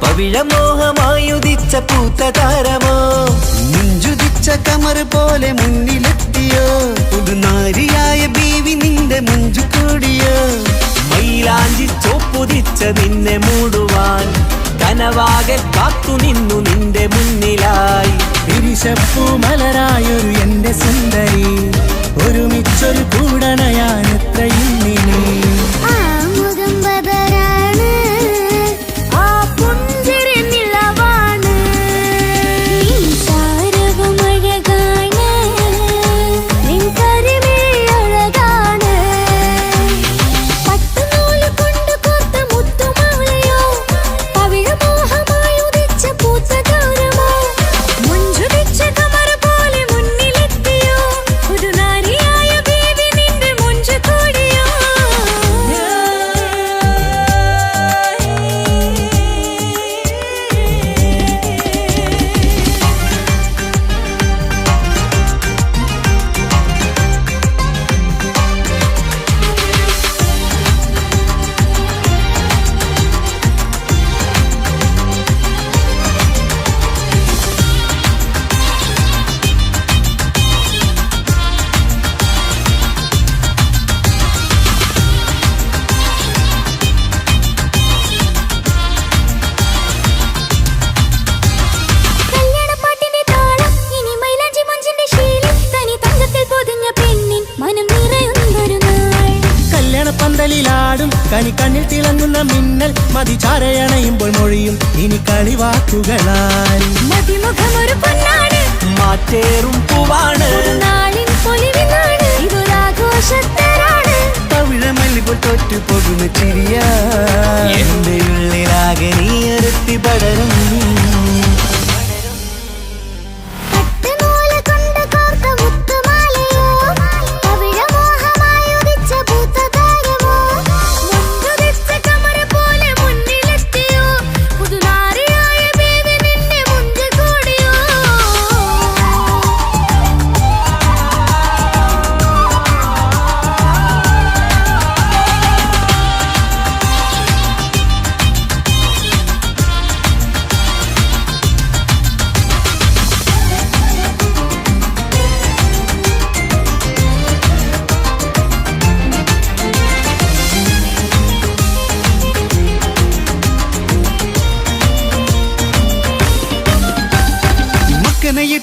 പവിഴമോഹമായുദിച്ച പൂത്ത താരമോ,
മുഞ്ചുദിച്ച കമർ പോലെ മുന്നിലെത്തിയോ, പുതുനാരിയായ ബീവി നിന്റെ മുഞ്ചു കൂടിയോ.
മൈലാഞ്ചി ചോപ്പുതിച്ച നിന്നെ മൂടുവാൻ കനവാകെ കാത്തു നിന്നു നിന്റെ മുന്നിലായി.
തിരിശപ്പൂ മലരായൊരു എന്റെ സുന്ദരി, ഒരുമിച്ചൊരു കൂടണയാൻ എത്രയും നീ.
ും
കനിക്കണ്ണിൽ തിളങ്ങുന്ന മിന്നൽ മതിചാരയണയുമ്പോൾ മൊഴിയും ഇനി കളിവാക്കുകളാൽ
മതിമുഖമൊരു പൊന്നാണ്
മാറ്റേറും പൂവാണ്
നാളിൻ പൊലിവിനാണ് ഇതൊരാഘോഷത്തരാണ്
തവിഴമല്ലിപ്പോൾ തോറ്റു പോകുന്ന ചിരിയ എന്റെ ഉള്ളിലാകെ നീയറുത്തി പടരും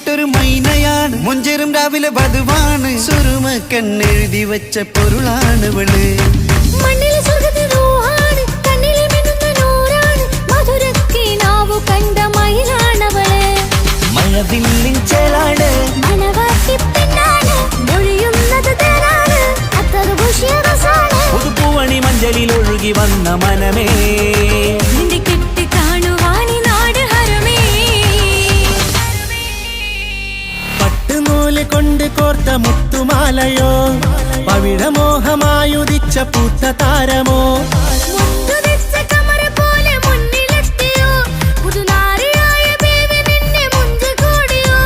ൊരു മൈനയാണ് മുഞ്ചേറും രാവിലെ വധുവാണ് സുറുമ കണ്ണെഴുതി വെച്ച പൊരുളാണ് ഇവള്
മണ്ണിലെ സ്വർഗ്ഗത്തിലൂഹാണ് കണ്ണിലെ മിന്നുന്ന നൂറാണ് മധുരക്കിനാവു കണ്ട മയിലാണവള്
മഴവില്ലിൻ ചേലാണ്
മണവാട്ടി പെണ്ണാണ് മൊഴിയുന്നത് തേനാണ് അത്തറ് ഭൂഷിയ രസാണ്
പുതുപ്പൂവണി മഞ്ചലിൽ ഒഴുകി വന്ന മനമേ
നിന്റെ കെട്ടി കാണുവാനി നാട് ഹരമേ
പട്ടുനൂല് കൊണ്ട് കോർത്ത മുത്തുമാലയോ പവിഴമോഹമായുദിച്ച പൂത്ത താരമോ
മുന്തുതിച്ച കമറ പോലെ മുന്നിലെത്തിയോ പുതുനാരിയായ ബേബി നിന്നെ മുഞ്ചു കൂടിയോ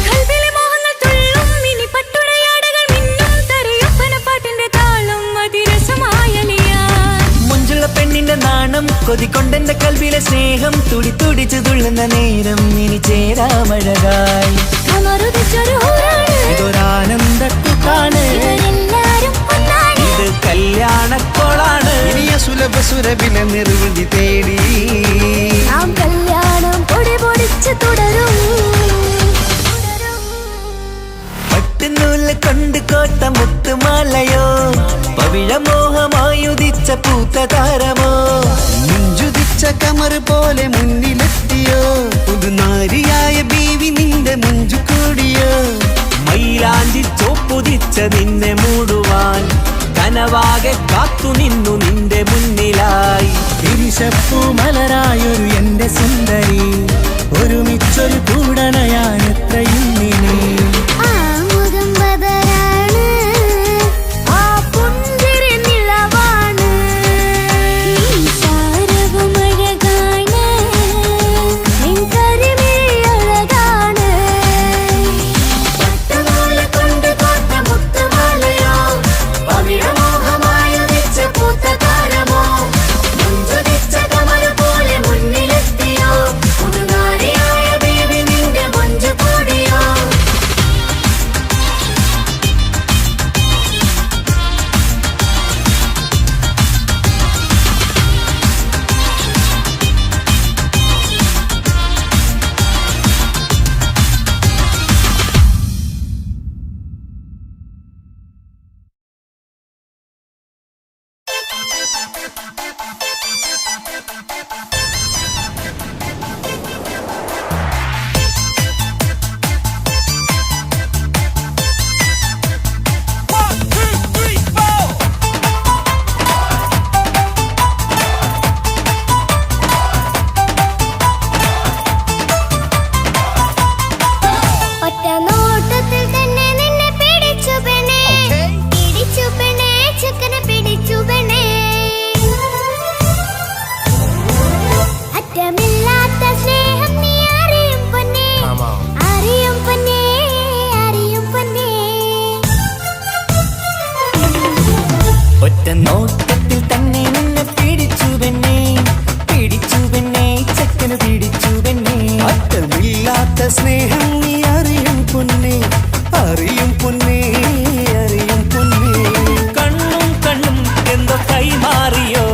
കൽവിലെ മോഹങ്ങൾ തുള്ളും ഇനി പട്ടുടയാടകൾ മിന്നും തരയൊപ്പന പാട്ടിന്റെ താളം അതിരസമായലിയാൻ
മുഞ്ചുള്ള പെണ്ണിന്റെ നാണം കൊതിക്കൊണ്ടെന്റെ കൽവിലെ സ്നേഹം തുടി തുടിച്ചു തുള്ളുന്ന നേരം ഇനി ചേരാമഴകായി
കമറുദിച്ചൊരു ഹൂറാണ്
ഇതൊരാനന്ദക്കുട്ടാണ്
ഇവരെല്ലാരും ഒന്നാണ്
ഇത് കല്യാണക്കോളാണ്
ഇനിയ സുലഭ സുരഭിലെ നിർവൃതി തേടി
നാം കല്യാണം പൊടി പൊടിച്ച് തുടരും
പട്ടുനൂല് കൊണ്ട് കോട്ട മുത്തുമാലയോ പവിഴമോഹമായുദിച്ച പൂത്ത താരമോ
മുഞ്ചുദിച്ച കമറ് പോലെ മുന്നിലെത്തിയോ പുതുനാരിയായ ബീവി നിന്റെ മുഞ്ചു കൂടിയോ
മൈലാഞ്ചി ചോപ്പുതിച്ച നിന്നെ മൂടുവാൻ കനവാകെ കാത്തു നിന്നു നിന്റെ മുന്നിലായി
തിരിശപ്പൂ മലരായൊരു എന്റെ സുന്ദരി ഒരുമിച്ചൊരു കൂടണയാൻ എത്രയും നിനി
ആ മുഖം ബദരാണ് ആ പുഞ്ചിരി നിലവാണ് ഈ സാരവും അഴകാണ് നിൻ കരിമിഴി അഴകാണ് പട്ടുനൂല് കൊണ്ട് കോർത്ത മുത്തുമാലയോ പവിഴമോഹമായുദിച്ച പൂത്ത താരമോ മുഞ്ചുദിച്ച കമല പോലെ മുന്നിലെത്തിയോ പുതുനാരിയായ ബേബി നിന്റെ മുഞ്ചു കൂടിയോ ഒറ്റ നോട്ടത്തിൽ തന്നെ നിന്നെ പിടിച്ചു പെണ്ണേ ചക്കനെ പിടിച്ചു പെണ്ണേ അറ്റമില്ലാത്ത സ്നേഹം നീ അറിയും പൊന്നേ അറിയും പൊന്നേ അറിയും പൊന്നേ
ഒറ്റ നോട്ടത്തിൽ തന്നെ നിന്നെ പിടിച്ചു പെണ്ണേ ചക്കന് പിടിച്ചു പെണ്ണേ
അറ്റമില്ലാത്ത സ്നേഹം നീ അറിയും പൊന്നേ അറിയും പൊന്നേ അറിയും പൊന്നേ
കണ്ണും എന്തോ കൈമാറിയോ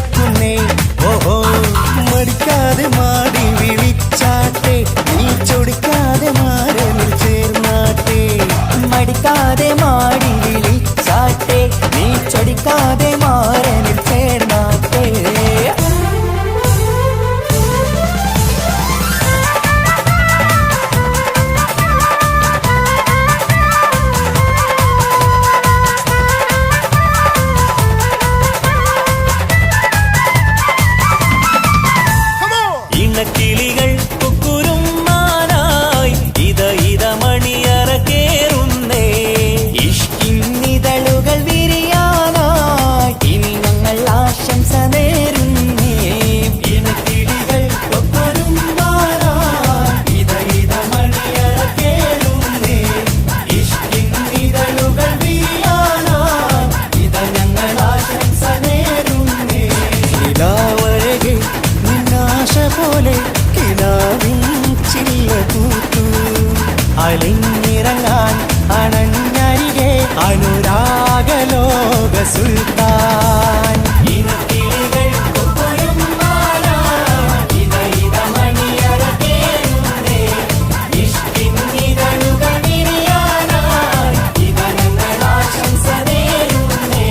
നടക്കുന്നേ. ഓഹോ മടിക്കാതെ മാടി വിളിച്ചാട്ടെ, നീ ചൊടിക്കാതെ മാരനിൽ ചേർന്നാട്ടെ.
മടിക്കാതെ മാടി വിളിച്ചാട്ടെ, നീ ചൊടിക്കാതെ മാരനിൽ ചേർന്നാട്ടെ.
ഇണക്കിളികൾ കുക്കുരുമാനായി ഇത മണിയറ കേറുന്നേ.
ഇഷ്കിന്നിതളുകൾ വിരിയാനായി ഇനി ഞങ്ങൾ ആശംസ നേരുന്നേ.
ഇണക്കിളികൾ കുക്കുരുമാനായി ഇത മണിയറ കേറുന്നേ. ഇഷ്കിന്നിതളുകൾ വീഴാനായി ഇത ഞങ്ങൾ ആശംസ നേരുന്നേ.
നിലാവഴകെ നിന്നാശ പോലെ കിനാവിൻ ചില്ല കൂത്തു. അലിഞ്ഞിറങ്ങാൻ അണഞ്ഞരികെ അനുരാഗലോക സുൽത്താൻ.
ഇണക്കിളികൾ കുക്കുരുമാനായി ഇത മണിയറ കേറുന്നേ. ഇഷ്കിന്നിതളുകൾ വിരിയാനായി ഇത ഞങ്ങൾ ആശംസ നേരുന്നേ.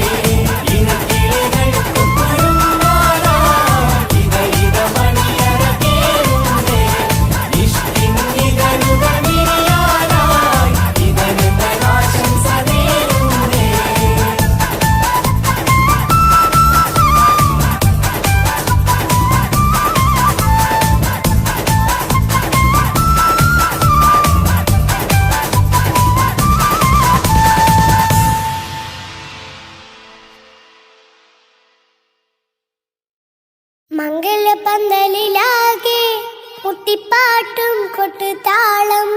ഇണക്കിളികൾ കുക്കുരുമാനായി ഇത മണിയറ കേറുന്നേ. ഇഷ്കിന്നിതളുകൾ വിരിയാനായി ഇത ഞങ്ങൾ ആശംസ നേരുന്നേ.
മംഗലപന്തലിലാകെ മുട്ടിപ്പാട്ടും കൊട്ടുതാളം,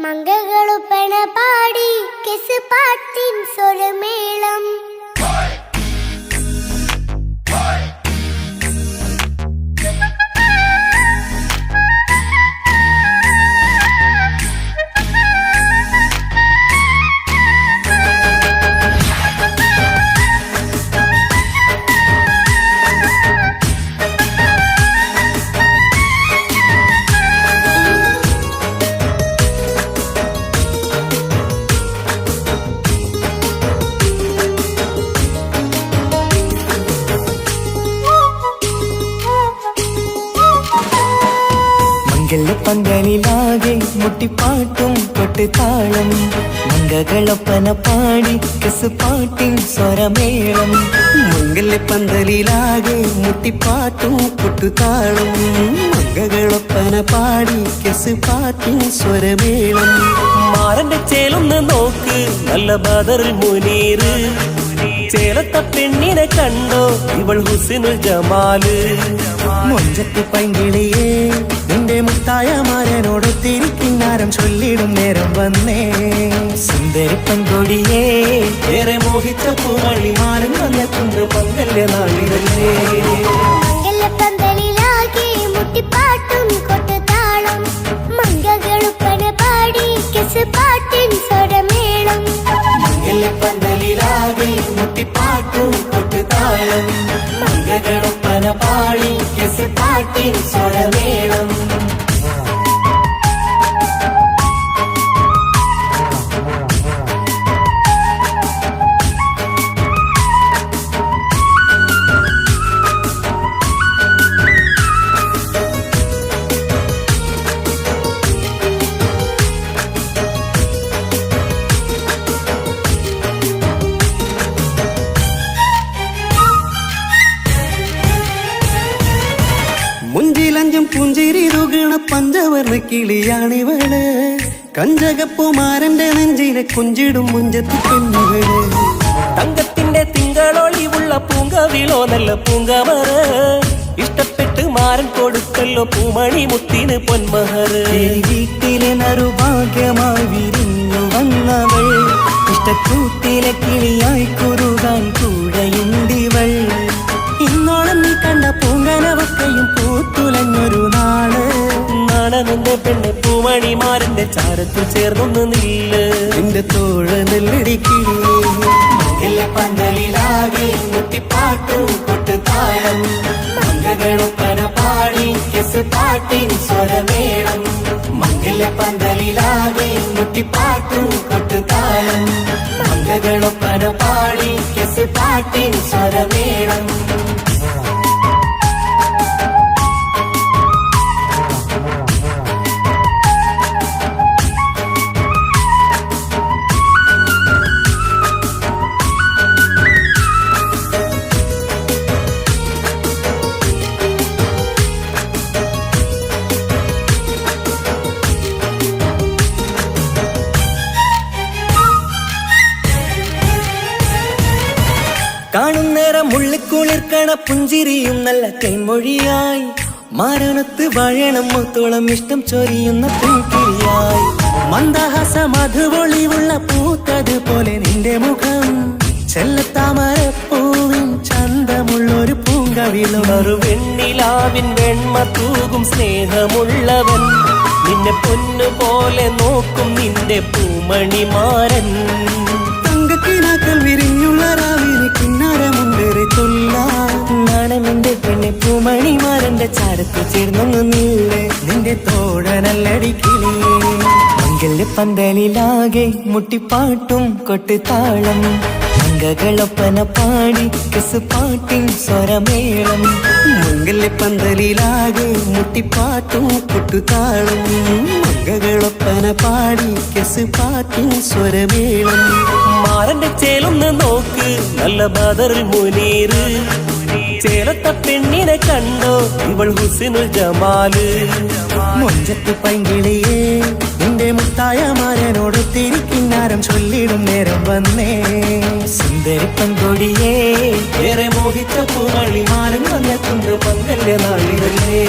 മംഗകളുപ്പണ പാടി കെസ് പാട്ടിൻ സ്വരമേളം.
മംഗലപന്തലിലാകെ മുട്ടിപ്പാട്ടും കൊട്ടുതാളം, മംഗകളൊപ്പന പാടി കെസ് പാട്ടിൻ സ്വരമേളം.
മംഗലപ്പന്തലിലാകെ മുട്ടിപ്പാട്ടും കൊട്ടുതാളം, മംഗകളൊപ്പന പാടി കെസ് പാട്ടിൻ സ്വരമേളം.
മാറന്റെ ചേലൊന്ന് നോക്ക് നല്ല ബദറുൽ മുനീറ്. ചേലത്ത പെണ്ണിനെ കണ്ടോ ഇവൾ ഹുസ്നുൽ ജമാല്.
മൊഞ്ചത്തി പൈങ്കിളിയേ നിന്റെ മുത്തായ മാരനോട് തിരിക്കിന്നാരം ചൊല്ലിടും നേരം വന്നേ.
സുന്ദരി പെൺകൊടിയേ
ഏറെ മോഹിച്ച പൂവഴി മാരൻ വന്നെത്തുന്ന മംഗല്യ നാളിതല്ലേ.
മംഗലപന്തലിലാകെ മുട്ടിപ്പാട്ടും കൊട്ടുതാളം, മംഗകളുപ്പണ പാടി കെസ് പാട്ടിൻ സ്വരമേളം.
മംഗലപ്പന്തലിലാകെ മുട്ടിപ്പാട്ടും കൊട്ടുതാളം, മംഗളൊപ്പന പാടി കെസ് പാട്ടിൻ സ്വരമേളം.
മുഞ്ചിലഞ്ചും പുഞ്ചിരി തുകണ പഞ്ചവർണ്ണ കിളിയാണിവള്. കഞ്ചകപ്പുമാരന്റെ നെഞ്ചിലെ കുഞ്ചിടും മുഞ്ചത്തി പെണ്ണുകള്.
തങ്കത്തിന്റെ തിങ്കളൊളിവുള്ള പൂങ്കവിളോ നല്ല പൂങ്കമറ. ഇഷ്ടപ്പെട്ട് മാരൻ കൊടുക്കല്ലോ പൂമണി മുത്തിന് പൊന്മഹറ്.
വീട്ടിലെ നറുഭാഗ്യമായി വിരിഞ്ഞു വന്നവൾ, ഇഷ്ടക്കൂട്ടിലെ കിളിയായി കുറുകാൻ കൂടെയുണ്ടിവൾ. ഇന്നോളം നീ കണ്ട പൂങ്കനവക്കയും പൂത്തുലഞ്ഞൊരു നാള്.
നാണനന്റെ പെണ്ണെ പൂമണിമാരന്റെ ചാരത്തിൽ ചേർന്നൊന്ന് നില്ല്.
നിന്റെ തോഴ നെല്ലടിക്കില്ലേ
പന്തലിലാകെ മുട്ടിപ്പാട്ടും കൊട്ടുതാളം, താളം മംഗളൊപ്പന പാടി കെസ് പാട്ടിൻ സ്വരമേളം മംഗല പന്തലിലാകെ മുട്ടിപ്പാട്ടും കൊട്ടുതാളം മംഗളൊപ്പന പാടി കെസ് പാട്ടിൻ സ്വരമേളം
കാണുന്നേരം ഉള്ളിക്കുളിർക്കണ പുഞ്ചിരിയും നല്ല കൈമൊഴിയായി മാരണത്ത് വാഴണം മുത്തോളം ഇഷ്ടം ചൊരിയുന്ന പൂക്കിരിയായി
മന്ദഹാസ മധുപൊളിവുള്ള പൂത്തതുപോലെ നിന്റെ മുഖം ചെല്ലത്താമരപ്പൂവിൻ ചന്തമുള്ളൊരു പൂങ്കവിളും
ഒരു വെണ്ണിലാവിൻ വെണ്മ തൂകും സ്നേഹമുള്ളവൻ നിന്നെ പൊന്നുപോലെ നോക്കും നിന്റെ പൂമണിമാരൻ
തങ്കക്കിനാക്കൾ വിരിഞ്ഞുള്ള രാവിലെ കിന്നാരമുണ്ടേറെ
നാണമെന്റെ പെണ്ണെ പൂമണിമാരന്റെ ചാരത്ത് ചേർന്നൊന്നു നീളെ
നിന്റെ തോഴനല്ലടിക്കിളേ
മംഗല്യ പന്തലിലാകെ മുട്ടിപ്പാട്ടും കൊട്ടുതാളം മംഗളൊപ്പന പാടി കെസ് പാട്ടിൻ സ്വരമേളം
മംഗല്യപ്പന്തലിലാകെ മുട്ടിപ്പാട്ടും കൊട്ടുതാളം മംഗളൊപ്പന പാടി കെസ് പാട്ടിൻ സ്വരമേളം
മാറന്റെ ചേലൊന്ന് നോക്ക് നല്ല ബദറിൽ മുനീറ് ചേലത്ത പെണ്ണിനെ കണ്ടോ ഇവൾ ഹുസിനുൽ ജമാല്
മൊഞ്ചത്ത് പൈങ്കിളിയേ നിന്റെ മുത്തായ മാരനോട് തിരിക്കിന്നാരം ചൊല്ലിടും നേരം വന്നേ
സുന്ദരി പങ്കൊടിയേ ഏറെ മോഹിച്ച പൂവളി മാരൻ വന്നെത്തുണ്ട് മംഗല്യ നാളിതല്ലേ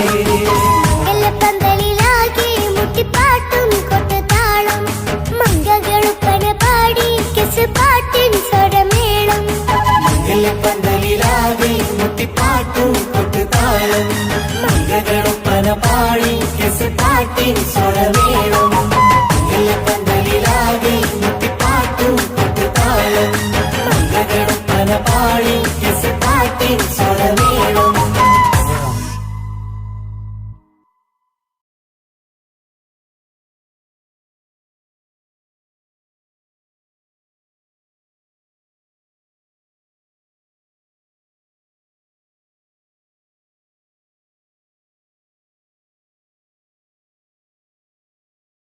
മംഗലപ്പന്തലിലാകെ മുട്ടിപ്പാട്ടും കൊട്ടുതാളം മംഗളൊപ്പന പാടി കെസ് പാട്ടിൻ സ്വരമേളം
മംഗലപ്പന്തലിലാകെ മുട്ടിപ്പാട്ടും കൊട്ടുതാളം മംഗളൊപ്പന പാടി കെസ് പാട്ടിൻ സ്വരമേളം മംഗലപ്പന്തലിലാകെ മുട്ടിപ്പാട്ടും കൊട്ടുതാളം മംഗളൊപ്പന പാടി